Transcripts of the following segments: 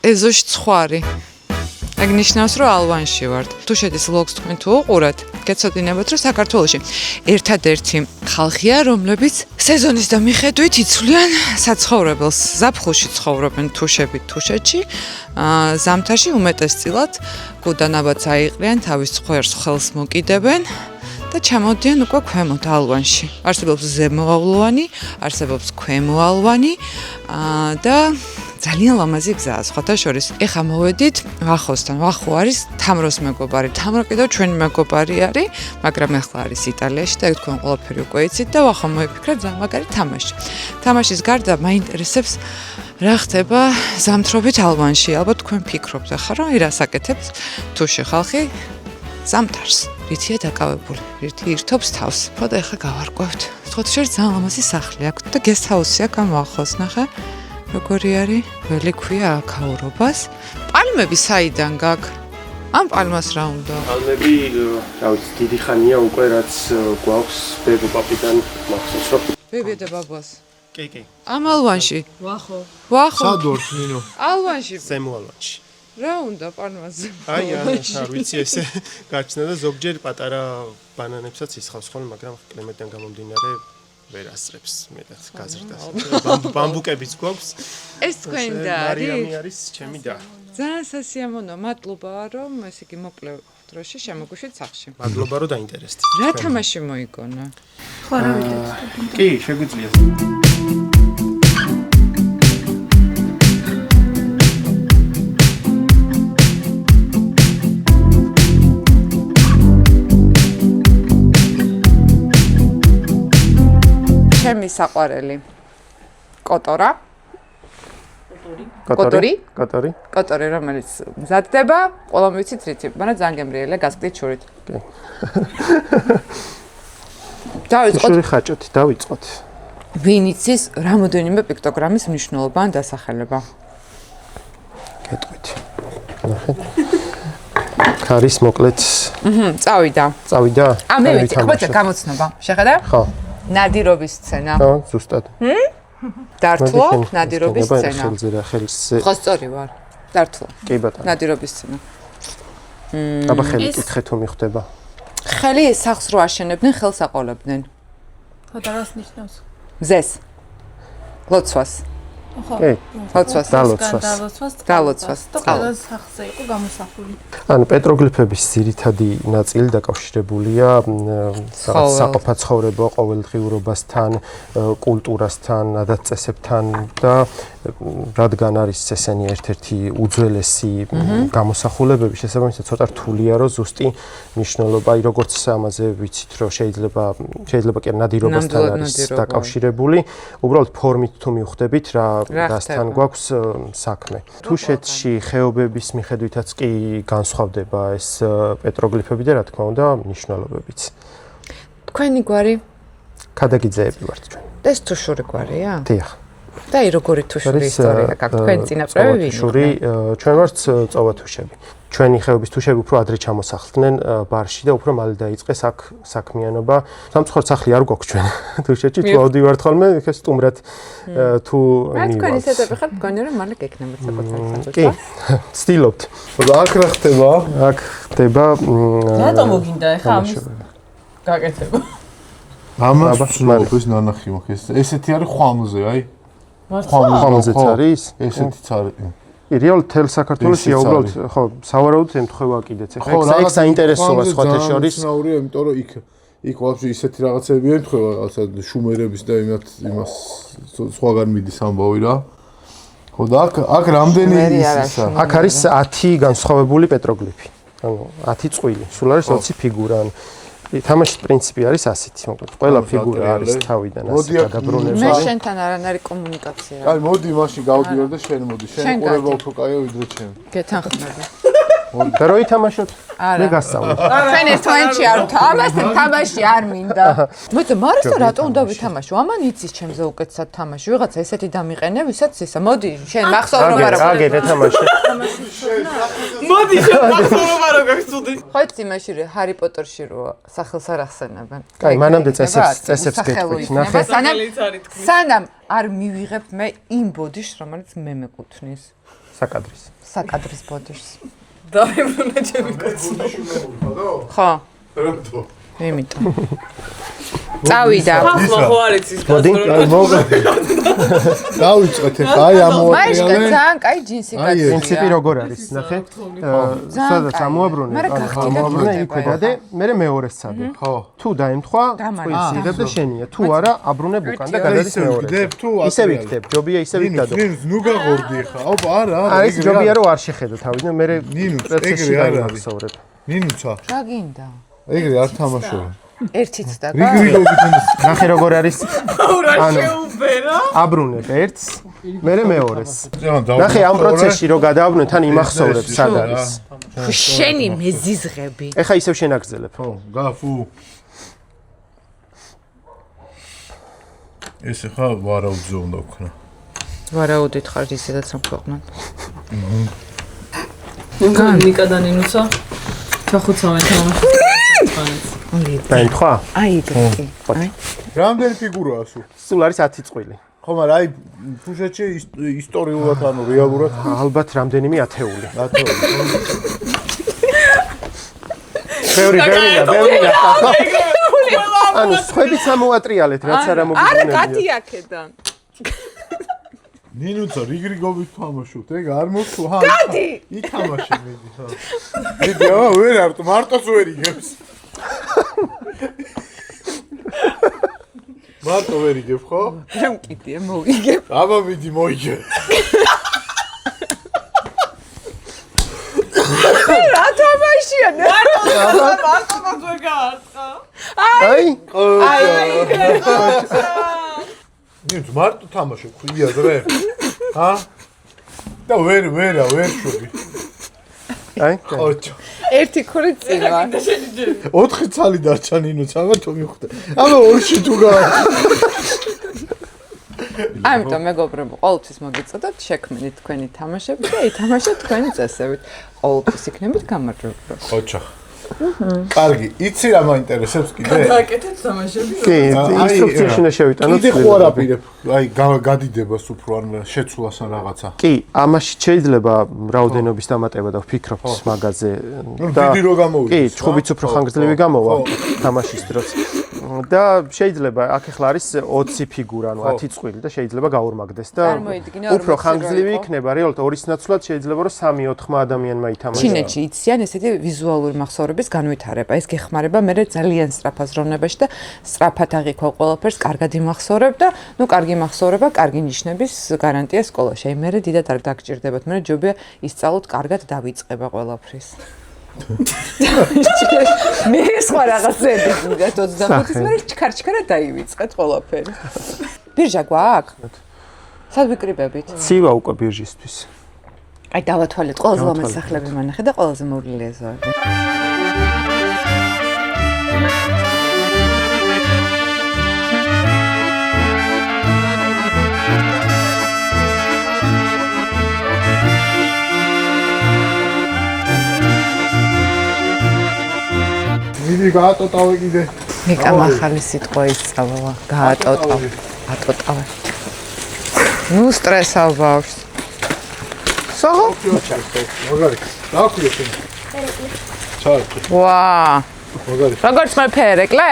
ეზოში ცხარი. ეგ ნიშნავს, რომ ალვანში ვართ. თუ შედის ვლოგს თქვენ თუ უყურათ, გეცოდინებათ, რომ საქართველოში ერთადერთი ხალხია, რომლებიც სეზონის და მიხედვით იცვლიან საცხოვრებელს. ზაფხულში ცხოვრობენ თუშებით თუშეთში, ზამთარში უმეტესწილად გუდანაბადს აიყრიან, თავის ხელს მოკიდებენ და ჩამოდიან უკვე ქვემოთ ალვანში. არსებობს ზემოალვანი, არსებობს ქვემოალვანი და ძალიან ლამაზი გზაა სხვათა შორის. ეხა მოვედით ვახოსთან. ვახო არის თამროს მეგობარი. თამრო კიდევ ჩვენი მეგობარი არის, მაგრამ ეხლა არის იტალიაში და თქვენ ყველაფერი უკვე იცით და ვახო მოიფიქრა ძალიან მაგარი თამაში. თამაშის გარდა მაინტერესებს რა ხდება ზამთრობით ალვანში. ალბათ თქვენ ფიქრობთ ახლა რომ რას აკეთებს თუში ხალხი ზამთარს. რითია დაკავებული, რითი ირთობს თავს. ფოდა ეხლა გავარკვევთ. სხვათა შორის ძალიან ლამაზი სახლი აქვს და guest house-ი აქვს ამ ახლოს, ნახე. როგორი არის? ველი ქვია აქაურობას. პალმები საიდან გაქვს? ამ პალმას რა უნდა? პალმები, რა ვიცი, დიდი ხანია უკვე რაც გვაქვს ბებო პაპიდან მახსოვს რომ. ბებია და ბაბას. კი. ამ ალვანში. ვახო. სად ვართ ნინო? ალვანში. ზემოალვანში. რა უნდა პალმაზე? აი, არ ვიცი ესე გაჩნდა და ზოგჯერ პატარა ბანანებსაც ისხავს ხოლმე, მაგრამ კლიმატიდან გამომდინარე ვერ ასწრებს მეტად გაზრდას. ბამბუკებიც გვაქვს. ეს თქვენი და არის? მარიამი არის ჩემი და. ძალიან სასიამოვნო, მადლობა რომ ესე იგი მოკლე დროში შემოგუშვით სახლში. მადლობა რომ დაინტერესდით. რა თამაში მოიგონა? ხო რა ვიდეთ. კი, შეგვიძლია. ჩემი საყვარელი კოტორი, რომელიც მზადდება, ყველა ვიცით რითი, მაგრამ ძალიან გემრიელია, გასკდით შურით. კი. დავიწყოთ. შური ხაჭოთი დავიწყოთ. ვინ იცის რამოდენიმე პიქტოგრამის მნიშვნელობა ან დასახელება? გეტყვით. ნახეთ. ქარის მოკლედ. წავიდა. მე ვიცი, ხოცა გამოცნობა. შეხედე? ხო. ნადირობის სცენა. ხო, ზუსტად. დართლო, ნადირობის სცენა. ხელზე. ხო, სწორი ვარ. დართლო. კი ბატონო. ნადირობის სცენა. აბა ხელი კითხე თუ მიხვდება. ხელი სახლს რო აშენებდნენ, ხელს აყოლებდნენ. ხო და რას ნიშნავს? მზეს. ლოცვას. ხო. ლოცვას. დალოცვას. და ყველა სახლზე იყო გამოსახული. ანუ პეტროგლიფების ძირითადი ნაწილი დაკავშირებულია საყოფაცხოვრებო ყოველდღიურობასთან, კულტურასთან, ადათ-წესებთან და რადგან არის ესენი ერთ-ერთი უძველესი გამოსახულებები, შესაბამისად ცოტა რთულია რომ ზუსტი მნიშვნელობა, როგორც ამაზე ვიცით რომ შეიძლება კი ნადირობასთან არის დაკავშირებული, უბრალოდ ფორმით თუ მივხვდებით რასთან გვაქვს საქმე. თუშეთში ხეობების მიხედვითაც კი განსხვავდება ეს პეტროგლიფები და რა თქმა უნდა მნიშვნელობებიც. თქვენი გვარი? ქადაგიძეები ვართ ჩვენ. ეს თუშური გვარია? დიახ. და როგორი თუშური ისტორია გაქვთ? თქვენი წინაპრები? თუშური, ჩვენ ვართ წოვათუშები. ჩვენი ხეობის თუშები უფრო ადრე ჩამოსახლდნენ ბარში და უფრო მალე დაიწყეს აქ საქმიანობა. სამწუხაროდ სახლი არ გვაქვს ჩვენ თუშეთში, თუ ავდივართ ხოლმე, ეს სტუმრად თუ მივართ. თქვენი სეტაპი ხარ მგონი რომ მალე გეკნებათ საკუთარი საქმე. კი, ვცდილობთ. აქ რა ხდება? აქ ხდება რატომ მოგინდა ახლა ამის გაკეთება? ამას ის ნანახი მოხეს. ესეთი არის ხვამზე, აი. ხვამზეც არის? ესეთიც არის. რეალურად თელ საქართველოში უბრალოდ ხო სავარაუდოდ ემთხვევა კიდეც. ეხლა ეს საინტერესოა სხვათა შორის. ნაურია, იმიტომ რომ იქ ვაფშე ისეთი რაღაცები ემთხვევა, რაღაცა შუმერების და იმას სხვაგან მიდის ამბავი რა. ხო და აქ რამდენი ისისა? აქ არის 10 განსხვავებული პეტროგლიფი. ანუ 10 წყვილი. სულ არის 20 ფიგურა. თამაშის პრინციპი არის ასეთი, მოკლედ ყველა ფიგურა არის თავიდან ასე გადაბრუნება. მე შენთან არანაირი კომუნიკაცია. აი მოდი მაშინ გავდივარ და შენ მოდი. შენ ყურება უფრო კაია ვიდრე ჩემ. გეთანხმები. და რო ითამაშოთ? მე გასწავლებ. ჩვენ ერთმანეთში არ ვთამაშობთ, თამაში არ მინდა. მოიცა, მარისა რატო უნდა ვითამაშო? ამან იცის ჩემზე უკეთესად თამაში. ვიღაცა ესეთი დამიყენე, ვისაც ისა. მოდი, შენ მახსოვრობა რა. აგერ ეთამაში. მოდი, შენ მახსოვრობა რა გაგწუდი. ხო იცი იმაში ჰარი პოტერში რო სახელს არ ახსენებენ. კაი, მანამდე წესებს გეტყვით, ნახე. სანამ არ მივიღებ მე იმ ბოდიშს, რომელიც მე მეკუთვნის. საკადრის ბოდიშს. დაიბრუნა ჩემი კაცი. ხო, რატო? იმიტომ. წავიდა. ახლა ხო არ იცის მოდი, დავიწყეთ ახლა აი მაიშკა ამოატრიალე. ძალიან კაი ჯინსი კაცია. პრინციპი როგორ არის, ნახე? სადაც ამოაბრუნე, ამოაბრუნე იქვე დადე, მე მეორეს წადე. ხო. თუ დაემთხვა, წყვილს იღებ და შენია. თუ არა, აბრუნებ უკან და გადადის მეორე. ისე ვიქნებ, ჯობია ისე ვიქნადო. ნინუს ნუ გაღორდი ახლა. ოპა, არა, არის ჯობია რომ არ შეხედო თავიდან, მე ნინუს, პროცესში ეგრე არ არის. გამახსოვრებ. ნინუცა. რა გინდა? ეგრე არ თამაშობ. ერთიც და ნახე როგორ არის. ანუ შეუბერა. აბრუნებ ერთს, მე მეორეს. ნახე ამ პროცესში რო გადავაბრუნე, თან იმახსოვრებ სად არის. შენი მეზიზღები. ეხა ისევ შენაგზელებ. ხო, გაფუ. ეს ახლა ვარაუდზე უნდა ვქნა. ვარაუდით ხარ ისედაც რომ ქვეყნან. ნიკა და ნინუცა. ჩახუცავენ თამაში. დაემთხვა? აი ეგეთი. აი. რამდენი ფიგურაა სულ? სულ არის 10 წყვილი. ხო, მაგრამ აი თუშეთში ისტორიულად ანუ რეალურად ალბათ რამდენიმე ათეული. ათეული. ბევრი. ანუ სხვებიც ამოატრიალეთ, რაც არ არა ამოგიბრუნებია. კატი აქედან. ნინუცა რიგრიგობით თამაშობთ, ეგ არ მოხსო, ჰა. კატი! ითამაშე მიდი, ხო. მიდი, ვერ არტ, მარტოს ვერ იგებს. მარტო ვერ იგებ, ხო? რა მკიდია მოვიგებ. აბა მიდი მოიგე. რა თამაშია? მარტო ვერ გაარტყა. აი, ნინუც მარტო თამაშობ, ხია ძრე. ჰა? და ვერ შობი. აი. ოჩო. ერთი ქური წინ ვარ. 4 ცალი დარჩა ნინუც, აბა თუ მიხვდა. აბა ორში თუ გა. ამიტომ მეგობრებო, ყოველთვის მოგიწოდოთ შექმნით თქვენი თამაშები და ითამაშოთ თქვენი წესებით. ყოველთვის იქნებით გამარჯვებული. ოჩო. კარგი, იცი რა მაინტერესებს კიდე? გააკეთეთ თამაშები. კი, ინსტრუქციაში უნდა შევიტანოთ. კიდე ხო არ აპირებ, აი გადიდებას უფრო ან შეცვლას ან რაღაცა. კი, ამაში შეიძლება რაოდენობის დამატება და ვფიქრობ მაგაზე. დიდი რო გამოვიდეს. კი, ჩხუბიც უფრო ხანგრძლივი გამოვა თამაშის დროს. და შეიძლება აქ ახლა არის 20 ფიგურა, ანუ 10 წყვილი და შეიძლება გაორმაგდეს და უფრო ხანგრძლივი იქნება. რეალურად ორის ნაცვლად შეიძლება რომ 3-4 ადამიანმა ითამაშოს. ჩინეთში იციან ესეთი ვიზუალური მახსოვრების განვითარება. ეს გეხმარება მე ძალიან სწრაფ აზროვნებაში და სწრაფად აღიქვა ყველაფერს, კარგად იმახსოვრებ და კარგი მახსოვრება, კარგი ნიშნების გარანტია სკოლაში. აი მე დიდად არ დაგჭირდებათ, მე ჯობია ისწავლოთ, კარგად დავიწყება ყველაფრის. მე სხვა რაღაცები გიგათ 25-ის მერე ჩქარ-ჩქარა დაივიწყეთ ყველაფერი. ბირჟა გვაქვს? სად ვიკრიბებით? ცივა უკვე ბირჟისთვის. აი დავათვალეთ, ყველაზე ლამაზ სახლები მანახე და ყველაზე მოვლილი ეზოები. მიდი გაატოტავე კიდე. ნიკამ ახალი სიტყვა ისწავლა, გაატოტავ, ატოტავე. ნუ სტრესავ ბავშვს. საღო? მაგარი. დააქვიე შენ. ჩაი. ვა! მაგარი. როგორც მე ფერეკლე?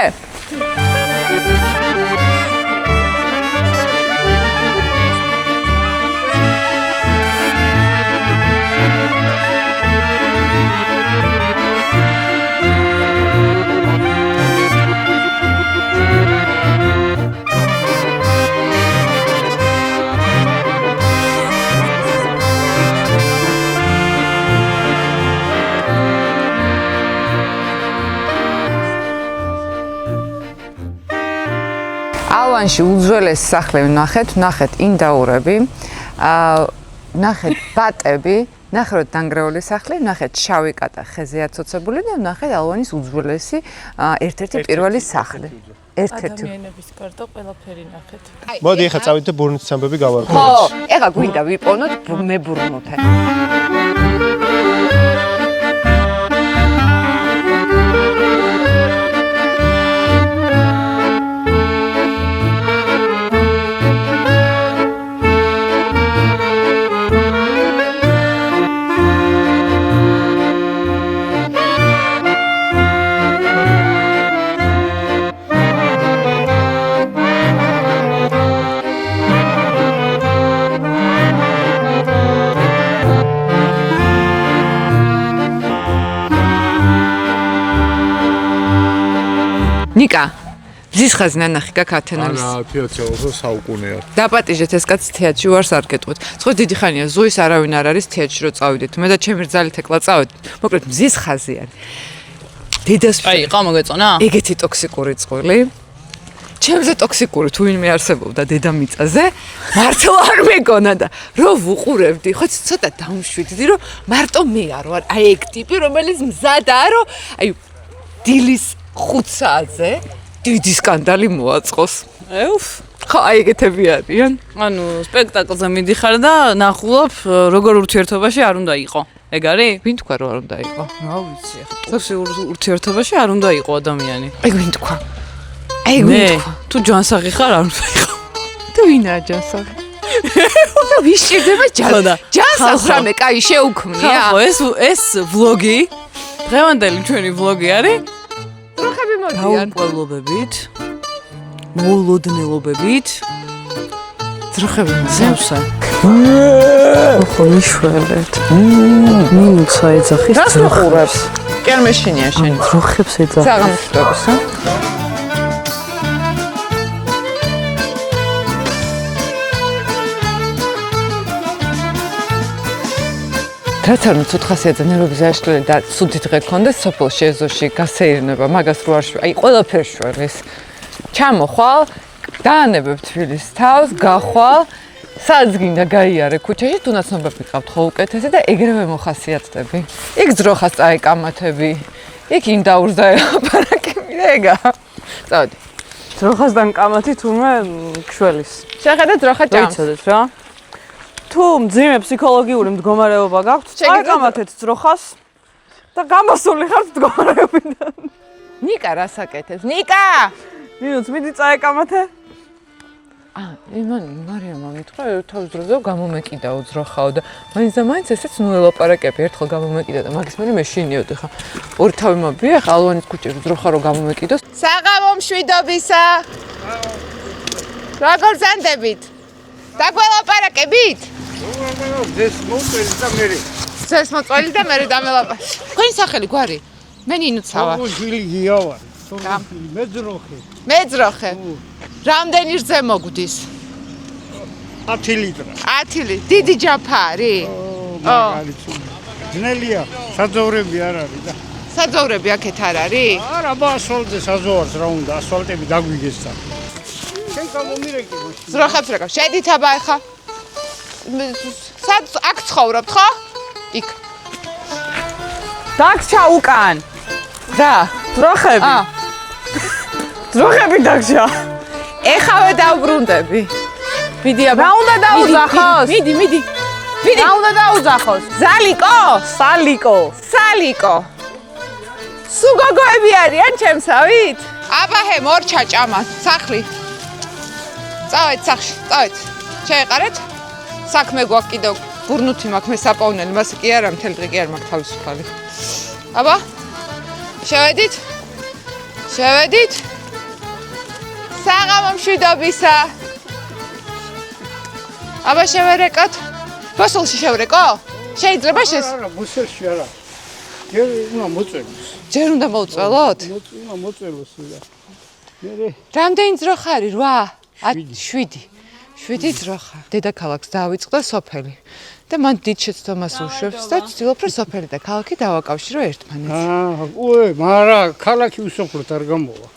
ალვანში უძველეს სახლები ნახეთ ინდაურები, ნახეთ ბატები, ნახეთ დანგრეული სახლი, ნახეთ შავი კატა ხეზე აცოცებული და ნახეთ ალვანის უძველესი ერთ-ერთი პირველი სახლი. ერთ-ერთი. ადამიანების გარდა ყველაფერი ნახეთ. მოდი ახლა წავიდეთ და ბურნითის ამბები გავარკვევთ. ხო, ეხლა გვინდა ვიპოვნოთ მებურნოთე. ნიკა მზის ხაზი ნანახი გაქ ათენალის არა თეატრალო საუკუნეა დაპატიჟეთ ეს კაცი თეატრში ვარს არ გეტყვით ხო დიდი ხანია ზუის არავინ არ არის თეატრში რო წავიდეთ მე და ჩემი რძალით ეკლა წავედი მოკლედ მზის ხაზი არის დედას აი ყა მოგეწონა ეგეთი ტოქსიკური წყვილი ჩემზე ტოქსიკური თუ ვინმე არსებობდა დედამიწაზე მართლა არ მეგონა და რო ვუყურებდი ხო ცოტა დამშვიდდი რომ მარტო მე არ ვარ აი ეგ ტიპი რომელიც მზადაა რომ აი დილის 5 საათზე დიდი სკანდალი მოაწყოს ეუფ ხო აი ეგეთები არიან ანუ სპექტაკლზე მიდიხარ და ნახულობ როგორ ურთიერთობაში არ უნდა იყო ეგ არის ვინ თქვა რომ არ უნდა იყო რა ვიცი ახლა ურთიერთობაში არ უნდა იყო ადამიანი ეგ ვინ თქვა აი ვინ თქვა თუ ჯანსაღი ხარ არ უნდა იყო თუ ვინაა ჯანსაღი და ვიშჭირდება ჯანსაღს რამე კაი შეუქმნია ხო ეს ვლოგი დღევანდელი ჩვენი ვლოგი არის როხები მოდიან გაუყოლობებით მოულოდნელობებით ძროხები ზევსა ხო მიშველეთ მინუცა ეძახის ძროხებს კი არ მეშინია შენ ძროხებს ეძახის საღამოშტობის რაც არ მიცოთ ხასიათზე ნერვების აშლილი და ცუდი დღე გქონდეს სოფელში ეზოში გასეირნება მაგას რო არ აი ყველაფერს შველის ჩამოხვალ დაანებებ თბილის თავს გახვალ სადაც გინდა გაიარე ქუჩაში თუ ნაცნობები ყავთ ხო უკეთესი და ეგრევე მოხასიათდები იქ ძროხას წაეკამათები იქ ინდაურს დაელაპარაკები და ეგა წავედი ძროხასთან კამათი თურმე ქშველის შეხედე ძროხა ჭამს ვიცოდეთ რა თუ მძიმე ფსიქოლოგიური მდგომარეობა გაქვთ, წაეკამათეთ ძროხას და გამოსული ხართ მდგომარეობიდან. ნიკა რას აკეთებს? ნიკა! მინუც მიდი წაეკამათე. მარიამმა მითხრა თავის დროზე გამომეკიდაო ძროხაო და მაინც და მაინც ესეც ნუ ელაპარაკები ერთხელ გამომეკიდა და მაგის მერე მე შინიოდი ხა. ორი თავი მობია ხა ალვანის ქუჩაზე ძროხა რო გამომეკიდოს. საღამო მშვიდობისა. როგორ ზანდებით? დაგველაპარაკებით? ძეს მოწველი და მე დამელაპარაკე. თქვენი სახელი გვარი? მე ნინუცავა. გილია ვარ. მე ძროხე. რამდენი რძე მოგდის? 10 ლიტრი. 10 ლიტრი. დიდი ჯაფარი? ძნელია, საძოვრები არ არის და. საძოვრები აქეთ არ არის? არა, ასფალტზე საძოვარს რა უნდა, ასფალტები დაგვიგეს და. შენ გამომირეკე მაშინ. ძროხებს რა გაქვს? შედით აბა ახლა. სად აქ ცხოვრობთ ხო? იქ. დაგჩა უკან. რა? ძროხები. ძროხები დაგჩა. ეხავე დავბრუნდები. მიდი აბა. რა უნდა დაუძახოს? მიდი. რა უნდა დაუძახოს? ზალიკო? სალიკო. სულ გოგოები არიან ჩემსავით? აბა ჰე მორჩა ჭამა სახლი. წავედ სახლში, წავედ. შეეყარეთ? საქმე გვაქვს კიდევ ბურნუთი მაქვს მე საპოვნელი, მას კი არა მთელი დღე კი არ მაქვს თავისუფალი. აბა? შევედით? საღამო მშვიდობისა. აბა შევერეკოთ? ბოსოლში შევერეკო? შეიძლება შეს? არა, ბუსელში არა. ჯერ უნდა მოწელოს. ჯერ უნდა მოვწველოთ? უნდა მოწელოს და. მე რამდენი ძროხა არის? 8? 7 ძროხა. დედაქალაქს დაავიწყდა სოფელი. და მან დიდ შეცდომას უშვებს და ცდილობს რომ სოფელი და ქალაქი დავაკავშირო ერთმანეთს. მარა ქალაქი უსოფლოდ არ გამოვა.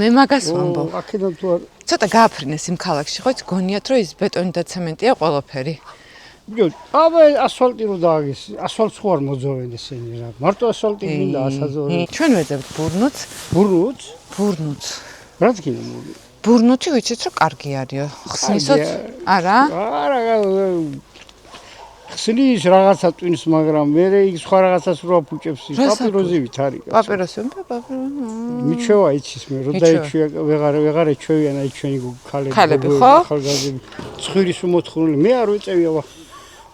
მე მაგას ვამბობ. აქედან თუ არ ცოტა გააფრინეს იმ ქალაქში, ხო იცი გონიათ რომ ის ბეტონი და ცემენტია ყველაფერი. აბა ასფალტი რო დააგეს, ასფალტს ხო არ მოძოვენ ესენი რა. მარტო ასფალტი მინდა ასაზოვრე. ჩვენ ვეძებთ ბურნუთს. ბურნუთს. რაც კიდე მოდი. ბურნუთი ვიცით რომ კარგი არისო. ხსნისოთ? არა? არა, ხსნის რაღაცა ტვინს, მაგრამ მე ის სხვა რაღაცას რო აფუჭებს, პაპიროზივით არის. პაპიროზი. მიჩვევა იცის მე, რო დაიჩვია, ვეღარ ეჩვევიან აი ჩვენი ქალები, ხო? ხალგაზები. ცხვირის უმოთხოვნილი, მე არ ვეწევია ვა.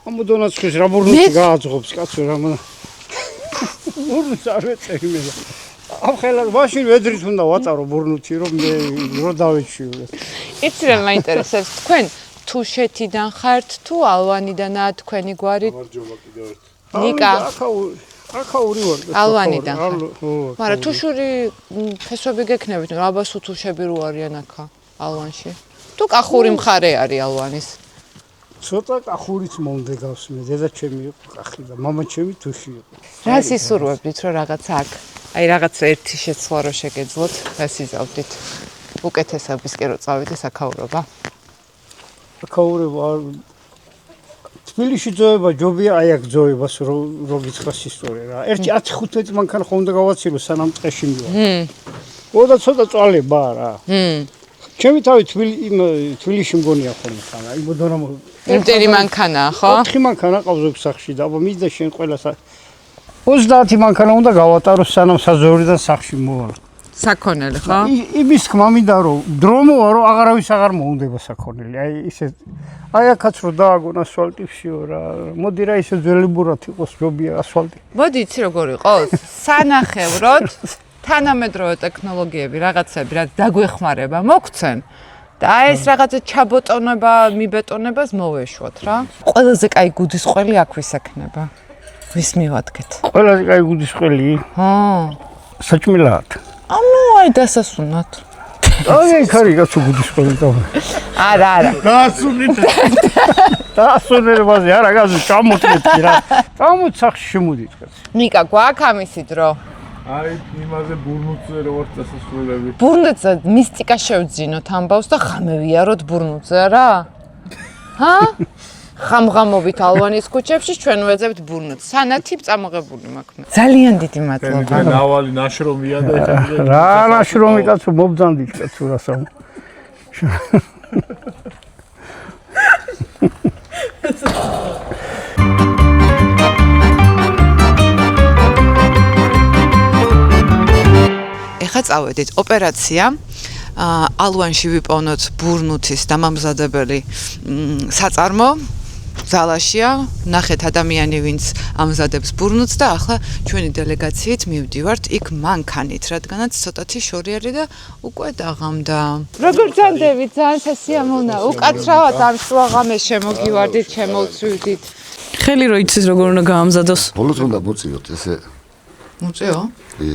ამოდონა ცხვირს რა ბურნუთი გააძღობს კაცო რა მონა. ბურნუთს არ ვეწევი მე. ამ ხელად მაშინ ვედრით უნდა ვაწარო ბურნუთი რომ მე რო დავეჩვიო. იცი რა მაინტერესებს თქვენ თუშეთიდან ხართ თუ ალვანიდანაა თქვენი გვარი? გამარჯობა კიდევ ერთ. ნიკა. აქაური ვარ. ალვანიდან. ხო. მაგრამ თუშური ფესვები გექნებით, რა აბასუ თუშები რო არიან აქა ალვანში. თუ კახური მხარე არის ალვანის. ცოტა კახურიც მომდეგავს მე. დედაჩემი იყო კახი და მამაჩემი თუში იყო. რას ისურვებდით, რომ რაღაცა აქ, აი რაღაც ერთი შეცვლა რო შეგეძლოთ, რას იზავდით? უკეთესობისკენ რო წავიდე საქაურობა. აქაური ვარ. თბილისში ძოება ჯობია აი აქ ძოებას რო გითხრას ისტორია რა. ერთი 10-15 მანქანა ხომ უნდა გავაცილო სანამ წეში მივარ. ოდა ცოტა წვალება რა. ჩემი თავი თბილისში მგონია ხოლმე ხანა. აი მოდონა იმდენი მანქანაა, ხო? 4 მანქანა ყავს ზოგ სახში და აბა მისდა შენ ყველას 30 მანქანა უნდა გავატარო სანამ საზოვრიდან სახში მოვალ. საქონელი, ხო? იმის თქმა მინდა რომ დრო მოვა რომ აღარავის აღარ მოუნდება საქონელი. აი ისე აი აქაც რო დააგონ ასფალტივშიო რა. მოდი რა ისე ძველებურად იყოს ჯობია ასფალტი. მოდი იცი როგორ იყოს? სანახევროდ თანამედროვე ტექნოლოგიები რაღაცები რაც დაგვეხმარება მოგცენ და აი ეს რაღაცა ჩაბოტონება, მიბეტონებას მოვეშვოთ რა. ყველაზე კაი გუდის ყველი აქ ვისექნება. ვის მივადგეთ? ყველაზე კაი გუდის ყველი? საჭმელად. ანუ აი დასასუნად. აი ხარი გასულ გუდის ყველი და. არა. დაასუნებაზე არა გასულ ჩამოწმეთ რა. ჩამოც სახში შემოდით კაცი. ნიკა გვაქვს ამისი დრო. აი იმაზე ბურნუცზე როგორც დასასრულები. ბურნუცზე მისტიკა შევძინოთ ამბავს და ხამევიაროთ ბურნუცზე რა? ჰა? ხამღამობით ალვანის ქუჩებში ჩვენ ვეძებთ ბურნუცს. სანათი წამოღებული მაქვს. ძალიან დიდი მადლობა. ნავალი ნაშრომია და ეხლა რა ნაშრომი კაცო მობძანდით კაცო რასამ. ეხლა წავედით ოპერაცია ალვანში ვიპოვნოთ ბურნუცის დამამზადებელი საწარმო ზალაშია ნახეთ ადამიანი ვინც ამზადებს ბურნუცს და ახლა ჩვენი დელეგაციით მივდივართ იქ მანქანით რადგანაც ცოტათი შორი არის და უკვე დაღამდა როგორ ძანდებით ძალიან სასიამოვნოა უკაცრავად ამ შუა ღამეს შემოგივარდით შემოვწვივდით ხელი რო იცის როგორ უნდა გაამზადოს ბოლოს უნდა მოწიოთ ესე მოწეო კი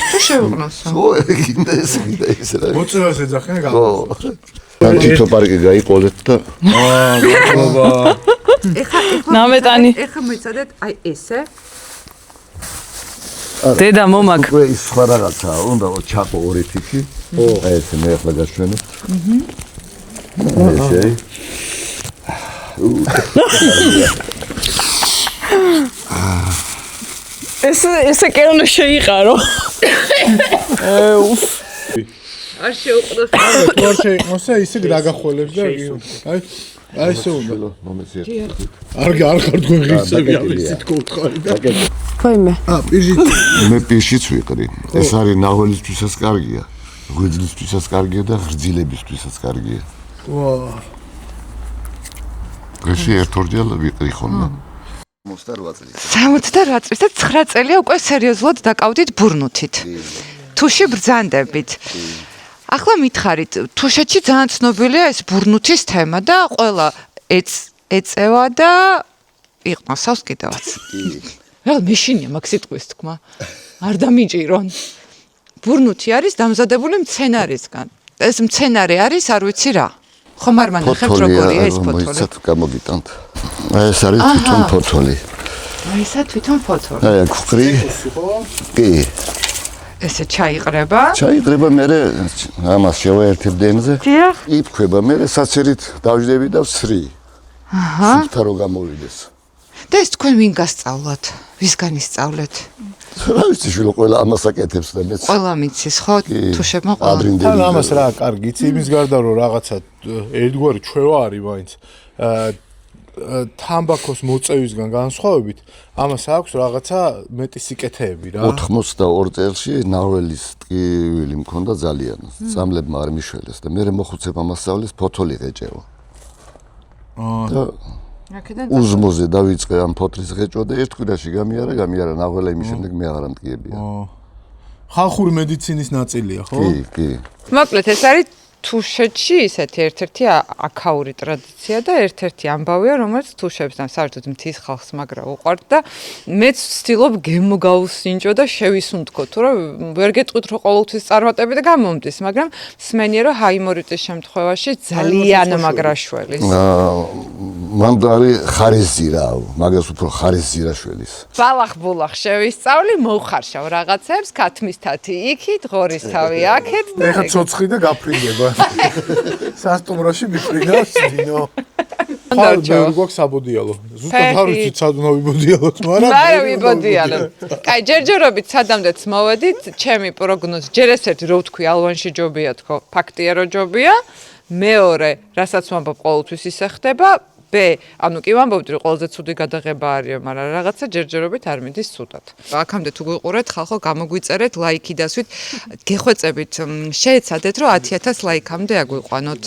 თუ შევღნოსო ო გინდა ეს რა მოწევას ეძახენ ხო თითო პარკი გაიყოლეთ და მადლობა ნამეტანი ეხა მეცადეთ აი ესე დედა მომაკ უკვე ის სხვა რაღაცაა უნდა ჩაყო ორი თითი აი ესე მე ახლა გაშვენებ ესე ესე კი უნდა შეიყარო არ შეუყდოს არ შეიყნოსა ისე დაგახოლებს და აი ესე უნდა მომეცია არ თქვენ ღირსები ამის თქოთხარი და ვაიმე პირშიც მე პირშიც ვიყრი ეს არის ნაველისთვისაც კარგია ღვიძლისთვისაც კარგია და ღრძილებისთვისაც კარგია ვა ესე ერთ-ორჯერ ვიყრი ხოლმე 68 წელი 68 წლის და 9 წელია უკვე სერიოზულად დაკავდით ბურნუთით. თუში ბრძანდებით. ახლა მითხარით, თუშეთში ძალიან ცნობილია ეს ბურნუთის თემა და ყველა ეწევა და იყნოსავს კიდევაც. რა მეშინია მაგ სიტყვის თქმა. არ დამიჭირონ. ბურნუთი არის დამზადებული მცენარისგან. ეს მცენარე არის, არ ვიცი რა. ხომ არ მანახებთ როგორია ეს ფოთოლი? მოიცათ გამოგიტანთ. ეს არის თვითონ ფოთოლი. აი ესა თვითონ ფოთოლი. აი აქ ხრი. კი. ესე ჩაიყრება. ჩაიყრება მე ამას შევაერთებ დენზე. დიახ. იფქვება მე საცერით დავждები და ვსრი. აჰა. სუფთა რო გამოვიდეს. და ეს თქვენ ვინ გასწავლათ? ვისგან ისწავლეთ? რა ვიცი შვილო ყველა ამას აკეთებს და მეც. ყველა მიცის ხო? თუშებმა ყველა. ადრინდელი. ამას რა კარგი იცი იმის გარდა რომ რაღაცა ერთგვარი ჩვევა არის მაინც თამბაქოს მოწევისგან განსხვავებით ამას აქვს რაღაცა მეტი სიკეთეები რა 82 წელში ნაველის ტკივილი მქონდა ძალიან წამლებმა არ მიშველეს და მე მოხუცებ ამასწავლეს ფოთოლი ღეჭევა და უზმოზე დავიწყე ამ ფოთლის ღეჭვა და ერთ კვირაში გამიარა ნაველა იმის შემდეგ მე აღარ ამტკიებია ხალხური მედიცინის ნაწილია ხო კი მოკლედ ეს არის თუშეთში ისეთი ერთ-ერთი აქაური ტრადიცია და ერთ-ერთი ამბავია, რომელიც თუშებთან საერთოდ მთის ხალხს მაგრა უყვართ და მეც ვცდილობ გემოგაუსინჯო და შევისუნთქო, თუ რომ ვერ გეტყვით რომ ყოველთვის წარმატები და გამომდის, მაგრამ მსმენია რომ ჰაიმორიტის შემთხვევაში ძალიან მაგრაშველის. მან არის ხარისძირაო, მაგას უფრო ხარისძირაშველის. ბალახ-ბულახ შევისწავლი, მოვხარშავ რაღაცებს, ქათმისთათი იქით, ღორის თავი აქეთ და ეხა ცოცხი და გაფრინდება. სასტუმროში მიფრინავს დინო. ხარ ბევრი გვაქვს საბოდიალო. ზუსტად არ ვიცი სადუნო ვიბოდიალოთ, მაგრამ არა ვიბოდიალოთ. კაი, ჯერჯერობით სადამდეც მოვედით, ჩემი პროგნოზი ჯერ ეს ერთი რო ვთქვი, ალვანში ჯობია თქო, ფაქტია რომ ჯობია. მეორე, რასაც ვამბობ, ყოველთვის ისე ხდება. ანუ კი ვამბობდი რომ ყველაზე ცუდი გადაღება არისო, მაგრამ რაღაცა ჯერჯერობით არ მიდის ცუდად. აქამდე თუ გვიყურეთ, ხალხო, გამოგვიწერეთ, ლაიქი დასვით, გეხვეწებით, შეეცადეთ რომ 10000 ლაიქამდე აგვიყვანოთ.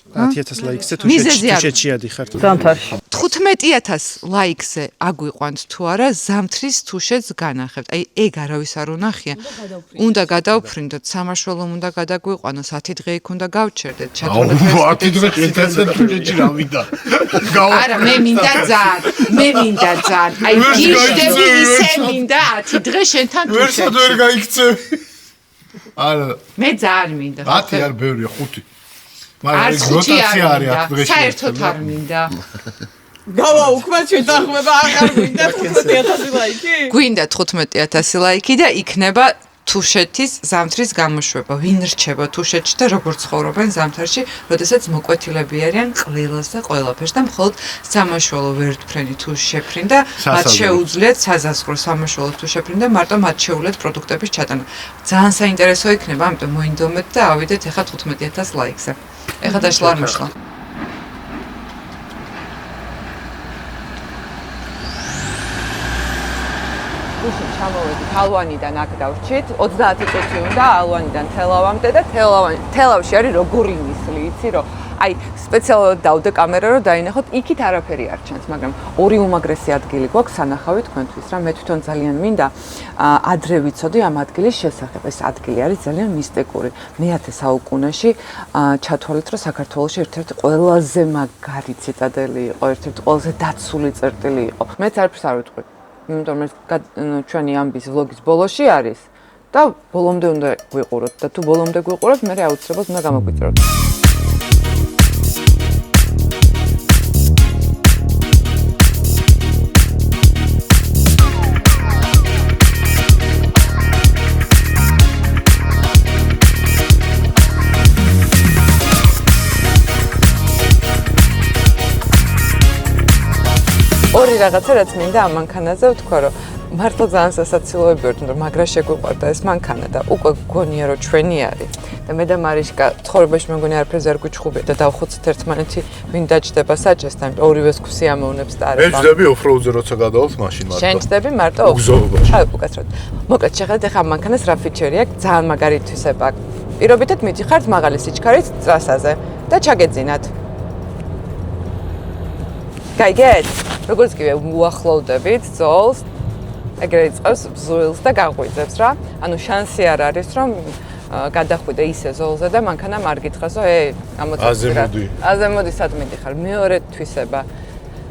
10000 ლაიქზე თუშეთში ადიხართ. ზამთარში. 15000 ლაიქზე აგვიყვანთ თუ არა, ზამთრის თუშეთს განახებთ. აი, ეგ არავის არ უნახია. უნდა გადავფრინდოთ, სამაშველომ უნდა გადაგვიყვანოს, 10 დღე იქ უნდა გავჩერდეთ. ჩათვალეთ. 10 დღე წინასწარ თუშეთში რა მინდა. არა, მე მინდა ძალიან. აი, გიშდები ისე მინდა 10 დღე შენთან თუშეთში. ვერსად ვერ გაიქცევი. არა. მე ძალიან მინდა. 10 არ ბევრია, 5. მაგრამ ეს როტაცია არის 10 დღეში. საერთოდ არ მინდა. გავა უკმა შეთანხმება აღარ გვინდა 15000 ლაიქი? გვინდა 15000 ლაიქი და იქნება თუშეთის ზამთრის გამოშვება. ვინ რჩება თუშეთში და როგორ ცხოვრობენ ზამთარში, როდესაც მოკვეთილები არიან ყველას და ყველაფერს და მხოლოდ სამაშველო ვერ თფრენი თუ შეფრინდა, მათ შეუძლიათ საზაზღვრო სამაშველო თუ შეფრინდა, მარტო მათ შეუძლიათ პროდუქტების ჩატანა. ძალიან საინტერესო იქნება, ამიტომ მოინდომეთ და ავიდეთ ახლა 15000 ლაიქზე. ეხლა დაშლა არ მოშლა. ჩამოვედით ალვანიდან აქ დავრჩით 30 წუთი უნდა ალვანიდან თელავამდე და თელავში არის როგორი ნისლი იცი რომ აი სპეციალურად დავდე კამერა რომ დაინახოთ იქით არაფერი არ ჩანს მაგრამ ორი უმაგრესი ადგილი გვაქვს სანახავი თქვენთვის რა მე თვითონ ძალიან მინდა ადრე ვიცოდი ამ ადგილის შესახებ ეს ადგილი არის ძალიან მისტიკური მე-10 საუკუნეში ჩათვალეთ რომ საქართველოში ერთ-ერთი ყველაზე მაგარი ციტადელი იყო ერთ-ერთი ყველაზე დაცული წერტილი იყო მეც არაფერს არ ვიტყვი იმიტომ რომ ჩვენი ამბის ვლოგის ბოლოში არის და ბოლომდე უნდა გვიყუროთ და თუ ბოლომდე გვიყუროთ, მე აუცილებლად უნდა გამოგვიწეროთ. ორი რაღაცა რაც მინდა ამ მანქანაზე ვთქვა რომ მართლა ძალიან სასაცილოები ვართ რომ მაგრა შეგვიყვარდა ეს მანქანა და უკვე გგონია რომ ჩვენი არის და მე და მარიშკა ცხოვრებაში მეგონი არაფერზე არ გვიჩხუბია და დავხოცეთ ერთმანეთი ვინ დაჭდება საჭესთან ორივეს ქვსი ამოვნებს და არა მე ვწდები ოფროუდზე როცა გადავალთ მაშინ მარტო შენ ვწდები მარტო უგზაობაში აი უკაცრად მოკლედ შეხედეთ ახლა ამ მანქანას რა ფიჩერი აქვს ძალიან მაგარი თვისება აქვს პირობითად მიდიხართ მაღალი სიჩქარით ტრასაზე და ჩაგეძინათ გაიგეთ? როგორც კი უახლოვდებით ძოლს, ეგრე იწყებს ბზუილს და გაღვიძებს რა. ანუ შანსი არ არის რომ გადახვიდე ისე ზოლზე და მანქანა არ გითხრას რომ ამოწევი. აზე მოდი სად მიდიხარ? მეორე თვისება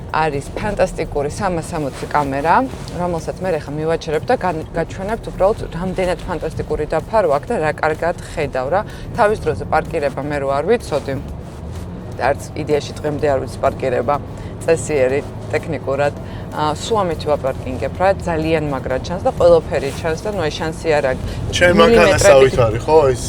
არის ფანტასტიკური 360 კამერა, რომელსაც მე ხა მივაჩერებ და გაჩვენებთ უბრალოდ რამდენად ფანტასტიკური დაფარო აქვს და რა კარგად ხედავ რა. თავის დროზე პარკირება მე რო არ ვიცოდი. არც იდეაში დღემდე არ ვიცი პარკირება. წესიერი ტექნიკურად სულ ამით ვაპარკინგებ რა ძალიან მაგრად ჩანს და ყველაფერი ჩანს და ნუ აი შანსი არ აქვს ჩემ მანქანასავით არის ხო ეს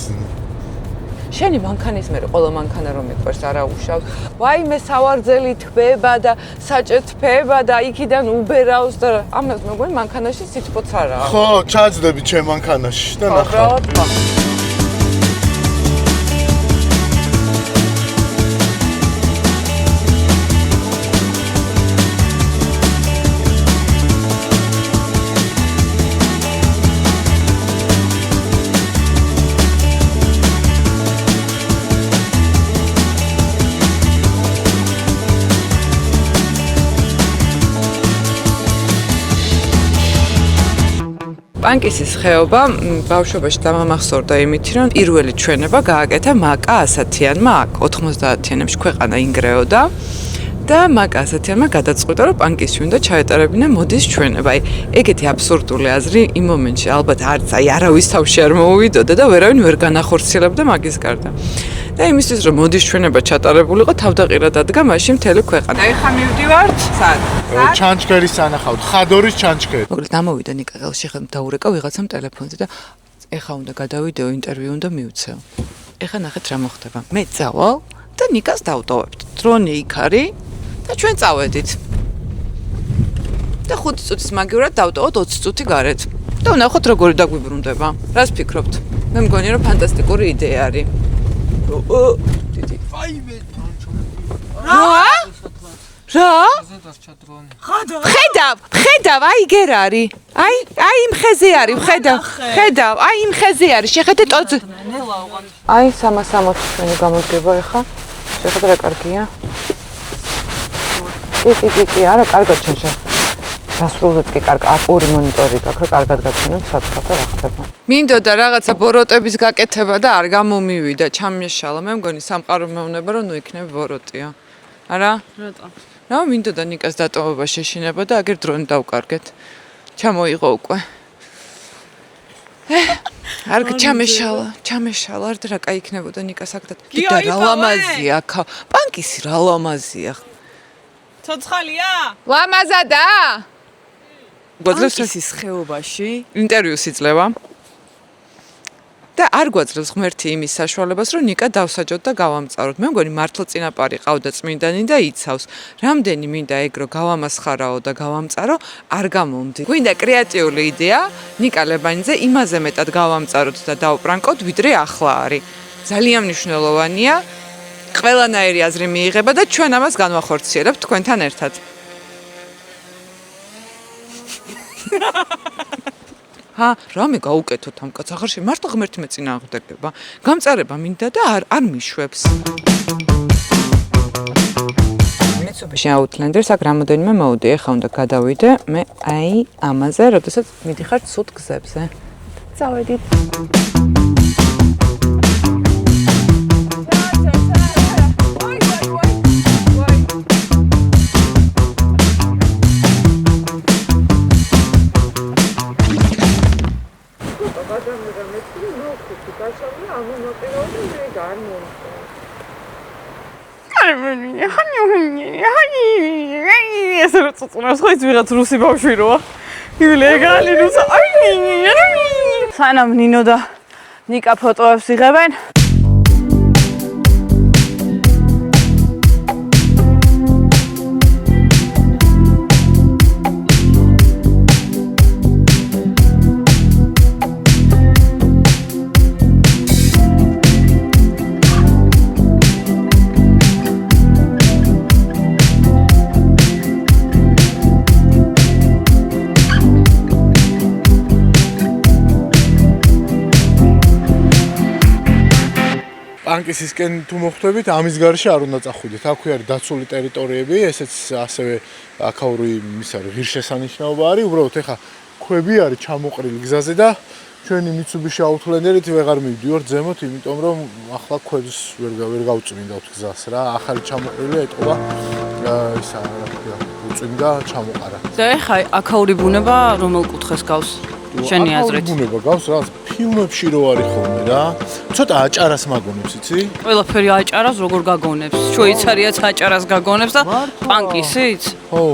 შენი მანქანის მე ყველა მანქანა რომ მიყვარს არა უშავს ვაიმე სავარძელი თბება და საჭე თბება და იქიდან უბერავს და ამას მეგონი მანქანაში სიტყვაც არაა ხო ჩაძდები ჩემ მანქანაში და ნახავ პანკისის ხეობა ბავშვობაში დამამახსოვრდა იმით, რომ პირველი ჩვენება გააკეთა მაკა ასათიანმა აქ 90-იანებში ქვეყანა ინგრეოდა და მაკა ასათიანმა გადაწყვიტა, რომ პანკისში უნდა ჩაეტარებინა მოდის ჩვენება. აი, ეგეთი აბსურდული აზრი იმ მომენტში ალბათ არც არავის თავში არ მოუვიდოდა და ვერავინ ვერ განახორციელებდა მაგის გარდა. და იმისთვის რომ მოდის ჩვენება ჩატარებულიყო, თავდაყირად ადგა მაშინ მთელი ქვეყანა. და ეხლა მივდივართ სად? ჩანჩქერის სანახავთ, ხადორის ჩანჩქერი. მოკლედ დამოვიდა ნიკა ხელში ხელ დაურეკა ვიღაცამ ტელეფონზე და ეხლა უნდა გადავიდეო ინტერვიუ უნდა მივცეო. ეხლა ნახეთ რა მოხდება. მე წავალ და ნიკას დავტოვებთ. დრონი იქ არის და ჩვენ წავედით. და 5 წუთის მაგივრად დავტოვოთ 20 წუთი გარეთ. და ვნახოთ როგორი დაგვიბრუნდება. რას ფიქრობთ? მე მგონი რომ ფანტასტიკური იდეა არის. დიდი. რა? ხედავ, აი გერ არის. აი იმ ხეზე არის, ხედავ, აი იმ ხეზე არის. შეხედე ტოძ. აი 360 ჩვენი გამოდგება ახლა. შეხედე რა კარგია. კი, არა, კარგად ჩანს. დასრულებით კი კარგ აკური მონიტორი გაქვს, რა კარგად გაჩვენებს საწყათა რა ხდება. მინდოდა რაღაცა ბოროტების გაკეთება და არ გამომივიდა, ჩამეშალა. მე მგონი სამყარო მეუბნება რომ ნუ იქნება ბოროტია. არა? რატო? რა მინდოდა ნიკას დატოვება შეშინება და აგერ დრონი დავკარგეთ. ჩამოიღო უკვე. არ ჩამეშალა, არ და რა კაი იქნებოდა ნიკას აქ და რა ლამაზია, პანკისი რა ლამაზია. ცოცხალია? ლამაზადა? პანკისის ხეობაში ინტერვიუს იძლევა. და არ გვაძლევს ღმერთი იმის საშუალებას, რომ ნიკა დავსაჯოთ და გავამწაროთ. მე მგონი მართლა წინაპარი ყავდა წმინდანი და იცავს. რამდენი მინდა ეგრო გავამასხარაო და გავამწარო, არ გამომდი. გვინდა კრეატიული იდეა ნიკა ლებანიძე იმაზე მეტად გავამწაროთ და დავპრანკოთ, ვიდრე ახლა არის. ძალიან მნიშვნელოვანია. ყველანაირი აზრი მიიღება და ჩვენ ამას განვახორციელებთ თქვენთან ერთად. რამე გაუკეთოთ ამ კაცს, აღარ მართლა ღმერთი მეწინააღმდეგება. გამწარება მინდა და არ მიშვებს. Mitsubishi Outlander-ს აქ რამოდენიმე მოუდი, ეხლა უნდა გადავიდე მე აი ამაზე, როდესაც მიდიხარ ცუდ გზებზე. წავედით. ეს რა წუწუნავს ხო ის ვიღაც რუსი ბავშვი როა ილეგალი რუსა სანამ ნინო და ნიკა ფოტოებს იღებენ პანკისისკენ თუ მოხვდებით, ამის გარშე არ უნდა წახვიდეთ. აქვე არის დაცული ტერიტორიები, ესეც ასევე აქაური ის არის ღირსშესანიშნაობა არის. უბრალოდ ეხა ქვები არის ჩამოყრილი გზაზე და ჩვენი Mitsubishi Outlander-ით ვეღარ მივდივართ ზემოთ, იმიტომ რომ ახლა ქვებს ვერ გავწმინდავთ გზას რა. ახალი ჩამოყრილია ეტყობა ისა რა ქვია, უწმინდა ჩამოყარა. და ეხა აქაური ბუნება რომელ კუთხეს გავს? შენი აზრით. ბუნება გავს რა ფილმებში რო არის ხოლმე რა. ცოტა აჭარას მაგონებს, იცი? ყველაფერი აჭარას როგორ გაგონებს? შვეიცარიაც აჭარას გაგონებს და პანკისიც? ხო.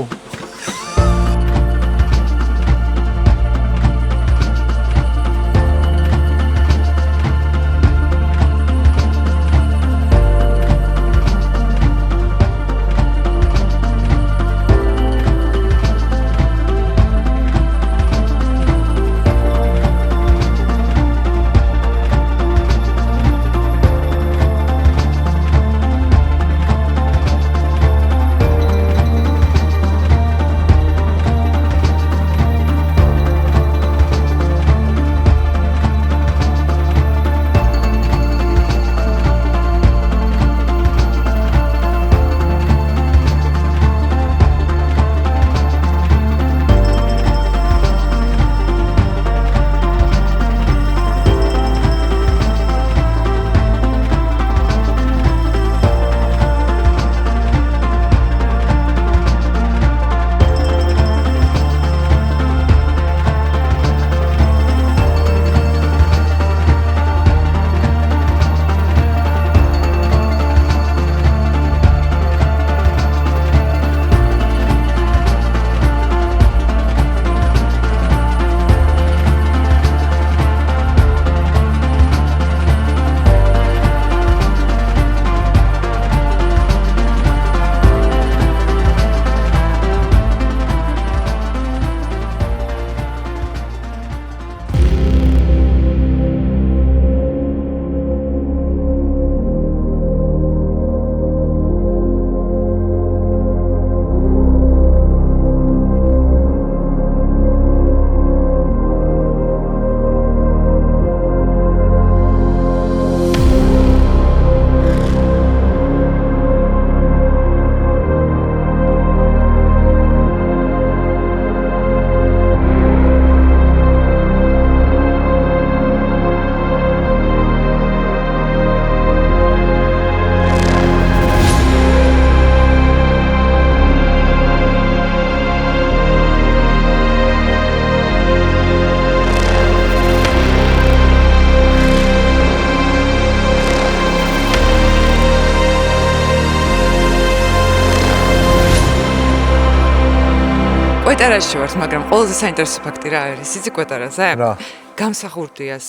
კვეტარაში ვართ, მაგრამ ყველაზე საინტერესო ფაქტი რა არის? იცი კვეტარაზე? რა? გამსახურდიას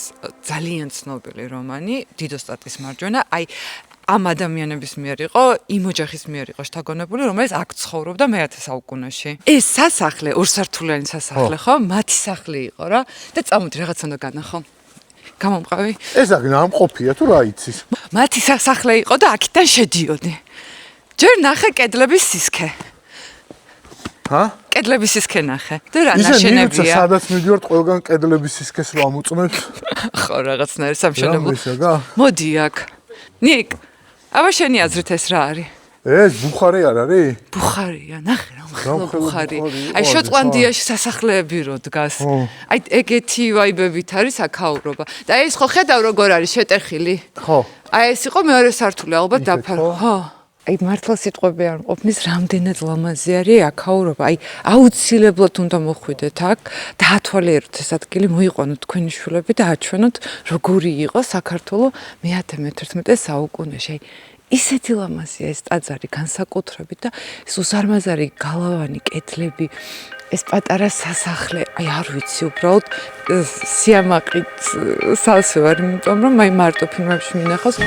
ძალიან ცნობილი რომანი, დიდოსტატის მარჯვენა, აი ამ ადამიანების მიერ იყო, იმ ოჯახის მიერ იყო შთაგონებული, რომელიც აქ ცხოვრობდა მე-10 საუკუნეში. ეს სასახლე, ორსართულიანი სასახლე, ხო? მათი სახლი იყო რა და წამოდი რაღაცა უნდა განახო. გამომყავი? ეს აქ ნამყოფია თუ რა იცის? მათი სასახლე იყო და აქიდან შედიოდი. ჯერ ნახე კედლების სისქე. ჰა? კედლების სისქე ნახე. და რა ისე ნიუცა ნაშენებია? სადაც მიდივართ ყველგან კედლების სისქეს რო ამოწმებს. ხო, რაღაცნაირი სამშენებლო. რამისაგა? მოდი აქ. ნიკ, აბა შენი აზრით ეს რა არის? ეს ბუხარი არ არის? ბუხარია, ნახე რა მხოლოდ მხოლოდ ბუხარი. ბუხარი იყო, აი ხო. შოტლანდიაში სასახლეები რო დგას. აი ეგეთი ვაიბებით არის აქაურობა. და ეს ხო ხედავ როგორ არის შეტეხილი? ხო. აი ეს იყო მეორე სართული ალბათ დაფარო. ხო. აი მართლა სიტყვები არ მყოფნის რამდენად ლამაზი არის აქაურობა. აი აუცილებლად უნდა მოხვიდეთ აქ, დაათვალიეროთ ეს ადგილი, მოიყვანოთ თქვენი შვილები და აჩვენოთ როგორი იყო საქართველო მე-11 საუკუნეში. აი ისეთი ლამაზია ეს ტაძარი განსაკუთრებით და ეს უზარმაზარი გალავანი კედლები, ეს პატარა სასახლე, აი არ ვიცი, უბრალოდ სიამაყით სალსე ვარ, იმიტომ რომ აი მარტო ფილმებში მინახავს.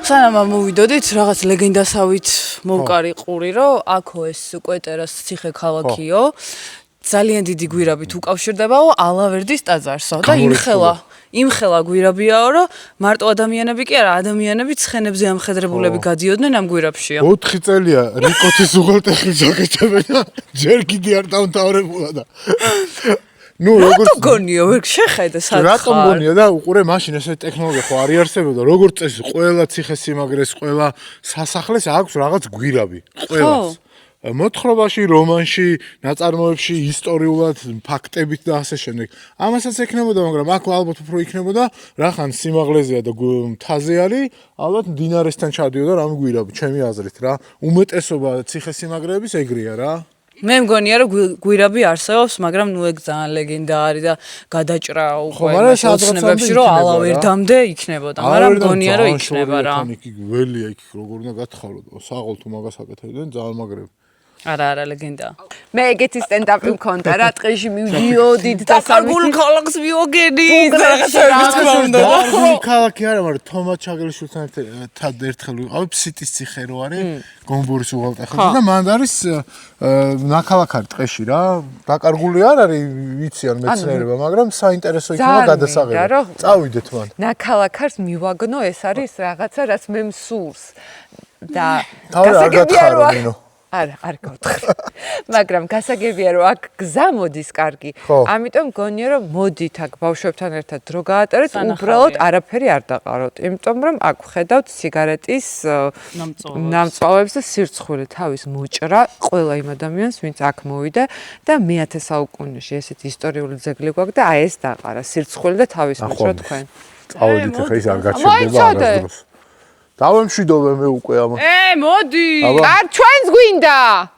სანამ მოვიდოდით, რაღაც ლეგენდასავით მოვკარიყური, რომ აქო ეს კვეტერას ციხე ქალაქიო, ძალიან დიდი გვირაბით უკავშირდებაო ალავერდის ტაძარსო და იმხელა გვირაბიაო, რომ მარტო ადამიანები კი არა, ადამიანები ცხენებზე ამხედრებულები გადიოდნენ ამ გვირაბშიო. 4 წელია რიკოთის უღელტეხილს აკეთებენ და ჯერ კიდე არ დამთავრებულა და ნუ როგორც რატო გონიო, ვერ შეხედე საერთოდ. რატომ გონია და უყურე მაშინ ესე ტექნოლოგია ხო არ იარსებოდა, როგორც წესი ყველა ციხესიმაგრეს, ყველა სასახლეს აქვს რაღაც გვირაბი, ყველას. მოთხრობაში, რომანში, ნაწარმოებში, ისტორიულად, ფაქტებით და ასე შემდეგ. ამასაც ექნებოდა, მაგრამ აქ ალბათ უფრო იქნებოდა, რახან სიმაღლეზეა და მთაზე არის, ალბათ მდინარესთან ჩადიოდა რამ გვირაბი, ჩემი აზრით რა. უმეტესობა ციხესიმაგრეების ეგრეა რა. მე მგონია რომ გვირაბი არსებობს, მაგრამ ნუ ეგ ძალიან ლეგენდა არის და გადაჭრა უკვე შეხნებებში რომ ალავერდამდე იქნებოდა, მაგრამ მგონია რომ იქნება რა. იქ ველია იქ როგორ უნდა გათხარო, საყოლ თუ მაგას აკეთებდნენ ძალიან მაგრები. არა ლეგენდა. მე ეგეთი სტენდაპი მქონდა რა, ტყეში მივდიოდით და საკარგულ ქალაქს მივოგენით და რაღაცა თქმა უნდა. საკარგული ქალაქი არა, მაგრამ თომას ჩაგელიშვილთან ერთხელ ვიყავი ფსიტის ციხე რო არის, გომბურის უღელტეხილზე და მანდ არის ნაქალაქარი ტყეში რა. დაკარგული არ არის, ვიციან მეცნიერება, მაგრამ საინტერესო იქნება გადასაღები. წავიდეთ მან. ნაქალაქარს მივაგნო, ეს არის რაღაცა, რაც მე მსურს. და არ გათხარო მინო. არ გავთხარ. მაგრამ გასაგებია რომ აქ გზა მოდის კარგი. ამიტომ მგონია რომ მოდით აქ ბავშვებთან ერთად დრო გაატარეთ, უბრალოდ არაფერი არ დაყაროთ. იმიტომ რომ აქ ვხედავთ სიგარეტის ნამწვავებს და სირცხვილე თავის მოჭრა ყველა იმ ადამიანს, ვინც აქ მოვიდა და მე-10 საუკუნეში ესეთი ისტორიული ძეგლი გვაქვს და აი ეს დაყარა სირცხვილე და თავის მოჭრა თქვენ. წავედით ახლა ის არ გაჩერდება არასდროს. დავემშვიდობე მე უკვე ამ. მოდი. არ ჩვენს გვინდა.